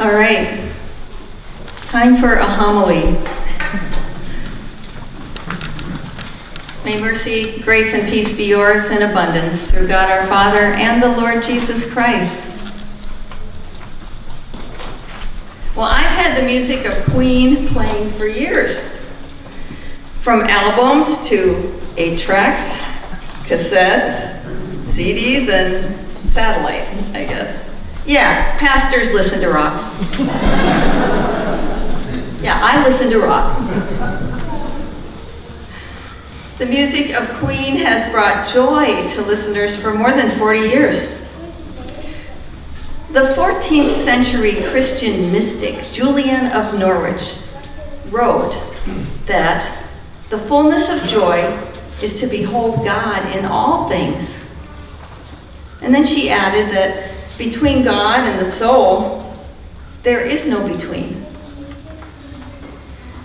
All right, time for a homily. May mercy, grace, and peace be yours in abundance through God our Father and the Lord Jesus Christ. Well, I've had the music of Queen playing for years. From albums to 8-tracks, cassettes, CDs, and satellite, I guess. Yeah, pastors listen to rock. Yeah, I listen to rock. The music of Queen has brought joy to listeners for more than 40 years. The 14th century Christian mystic Julian of Norwich wrote that the fullness of joy is to behold God in all things. And then she added that between God and the soul, there is no between.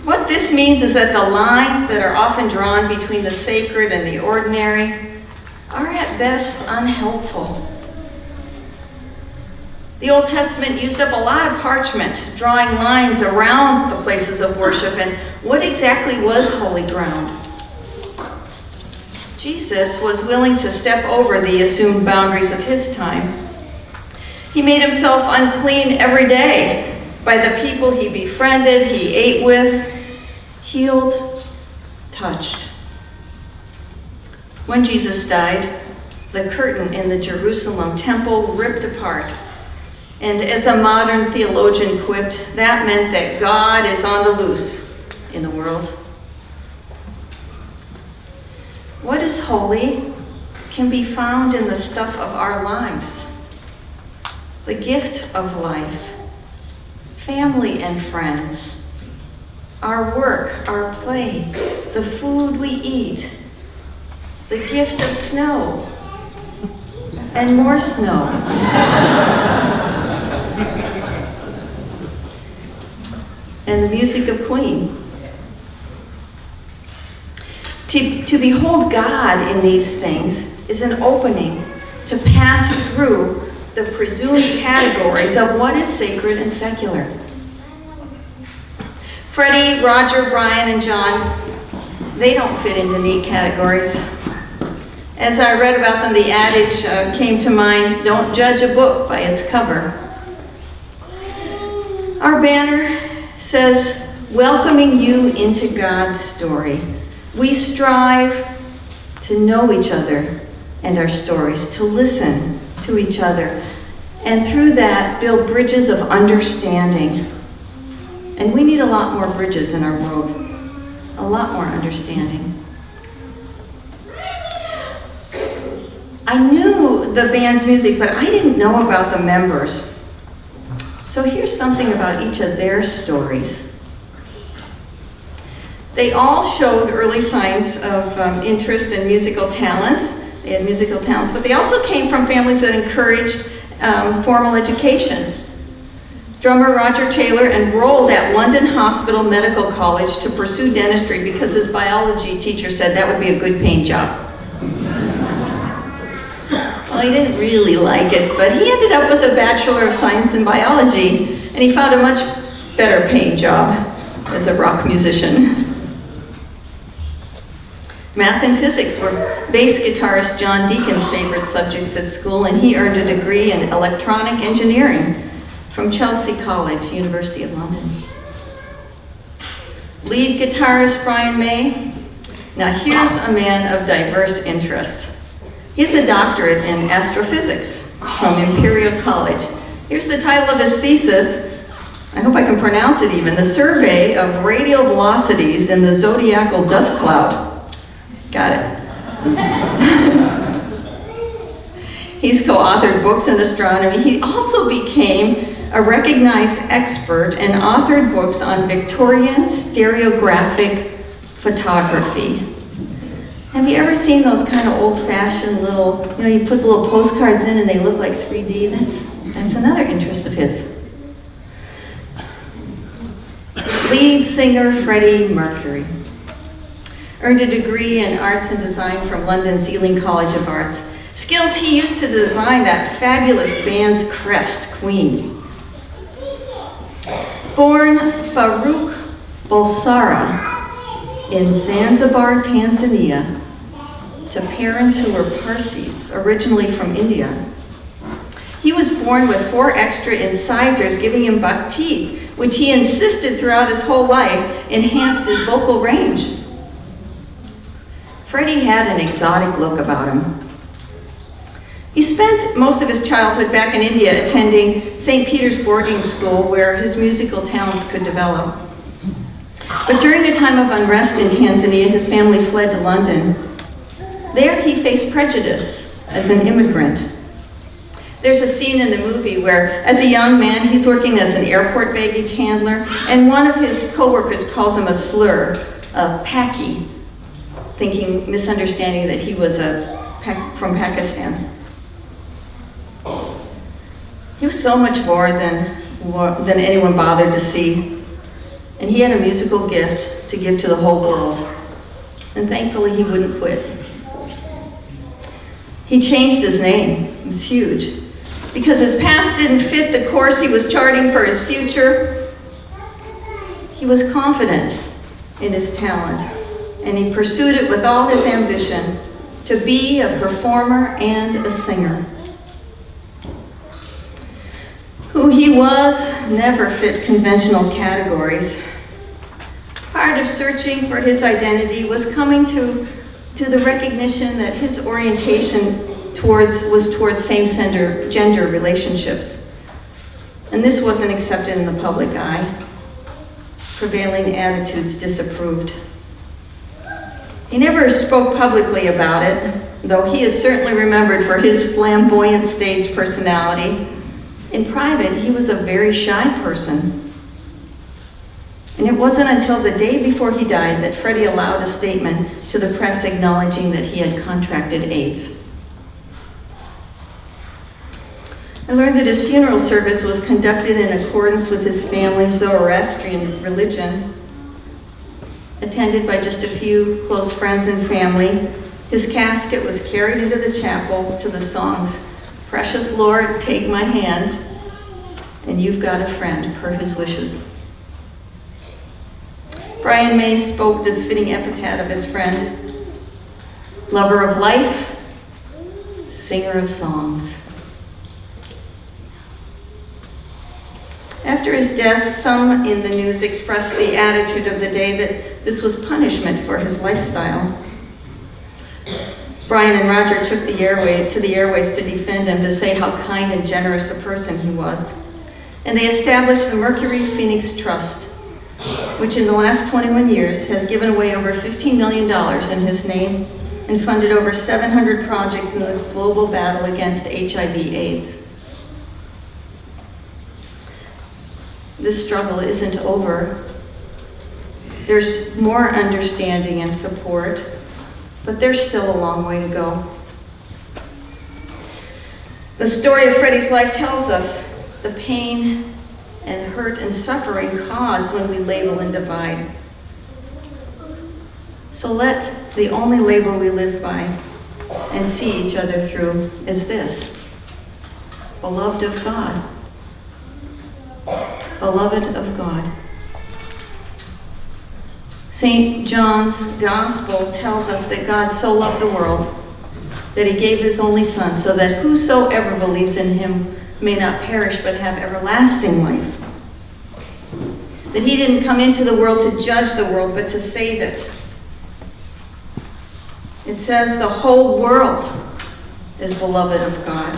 What this means is that the lines that are often drawn between the sacred and the ordinary are at best unhelpful. The Old Testament used up a lot of parchment, drawing lines around the places of worship and what exactly was holy ground. Jesus was willing to step over the assumed boundaries of his time. He made himself unclean every day by the people he befriended, he ate with, healed, touched. When Jesus died, the curtain in the Jerusalem temple ripped apart. And as a modern theologian quipped, that meant that God is on the loose in the world. What is holy can be found in the stuff of our lives. The gift of life, family and friends, our work, our play, the food we eat, the gift of snow, and more snow. And the music of Queen. To behold God in these things is an opening to pass through the presumed categories of what is sacred and secular. Freddie, Roger, Brian, and John, they don't fit into neat categories. As I read about them, the adage came to mind, don't judge a book by its cover. Our banner says, welcoming you into God's story. We strive to know each other and our stories, to listen to each other, and through that build bridges of understanding. And we need a lot more bridges in our world, a lot more understanding. I knew the band's music, but I didn't know about the members. So here's something about each of their stories. They all showed early signs of interest in musical talents. They had musical talents, but they also came from families that encouraged formal education. Drummer Roger Taylor enrolled at London Hospital Medical College to pursue dentistry because his biology teacher said that would be a good paying job. Well, he didn't really like it, but he ended up with a Bachelor of Science in Biology, and he found a much better paying job as a rock musician. Math and physics were bass guitarist John Deacon's favorite subjects at school, and he earned a degree in electronic engineering from Chelsea College, University of London. Lead guitarist Brian May. Now here's a man of diverse interests. He has a doctorate in astrophysics from Imperial College. Here's the title of his thesis. I hope I can pronounce it even. The Survey of Radial Velocities in the Zodiacal Dust Cloud. Got it. He's co-authored books in astronomy. He also became a recognized expert and authored books on Victorian stereographic photography. Have you ever seen those kind of old-fashioned little, you put the little postcards in and they look like 3D? That's another interest of his. Lead singer Freddie Mercury earned a degree in arts and design from London's Ealing College of Arts. Skills he used to design that fabulous band's crest, Queen. Born Farouk Bulsara in Zanzibar, Tanzania, to parents who were Parsis, originally from India. He was born with 4 extra incisors giving him buck teeth, which he insisted throughout his whole life enhanced his vocal range. Freddie had an exotic look about him. He spent most of his childhood back in India attending St. Peter's boarding school where his musical talents could develop. But during a time of unrest in Tanzania, his family fled to London. There he faced prejudice as an immigrant. There's a scene in the movie where, as a young man, he's working as an airport baggage handler, and one of his coworkers calls him a slur, a Paki, misunderstanding that he was from Pakistan. He was so much more than anyone bothered to see, and he had a musical gift to give to the whole world, and thankfully he wouldn't quit. He changed his name. It was huge. Because his past didn't fit the course he was charting for his future, he was confident in his talent, and he pursued it with all his ambition to be a performer and a singer. Who he was never fit conventional categories. Part of searching for his identity was coming to the recognition that his orientation was towards same-gender relationships. And this wasn't accepted in the public eye. Prevailing attitudes disapproved. He never spoke publicly about it, though he is certainly remembered for his flamboyant stage personality. In private, he was a very shy person. And it wasn't until the day before he died that Freddie allowed a statement to the press acknowledging that he had contracted AIDS. I learned that his funeral service was conducted in accordance with his family's Zoroastrian religion, attended by just a few close friends and family. His casket was carried into the chapel to the songs, "Precious Lord, Take My Hand," and "You've Got a Friend," per his wishes. Brian May spoke this fitting epithet of his friend: lover of life, singer of songs. After his death, some in the news expressed the attitude of the day that this was punishment for his lifestyle. Brian and Roger took the airways to defend him, to say how kind and generous a person he was. And they established the Mercury Phoenix Trust, which in the last 21 years has given away over $15 million in his name and funded over 700 projects in the global battle against HIV/AIDS. This struggle isn't over. There's more understanding and support, but there's still a long way to go. The story of Freddie's life tells us the pain and hurt and suffering caused when we label and divide. So let the only label we live by and see each other through is this: beloved of God. Beloved of God. St. John's Gospel tells us that God so loved the world that he gave his only Son, so that whosoever believes in him may not perish but have everlasting life. That he didn't come into the world to judge the world, but to save it. It says the whole world is beloved of God,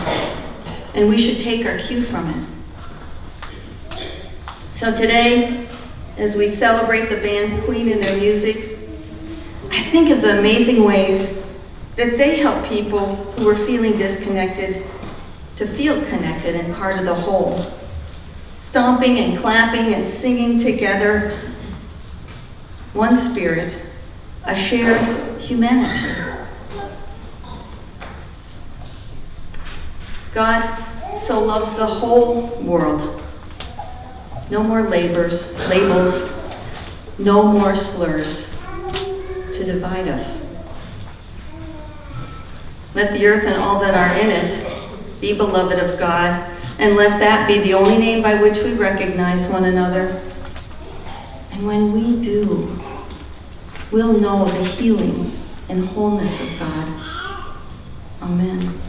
and we should take our cue from it. So today, as we celebrate the band Queen and their music, I think of the amazing ways that they help people who are feeling disconnected to feel connected and part of the whole. Stomping and clapping and singing together, one spirit, a shared humanity. God so loves the whole world. No more labels, no more slurs to divide us. Let the earth and all that are in it be beloved of God, And let that be the only name by which we recognize one another. And when we do, we'll know the healing and wholeness of God. Amen.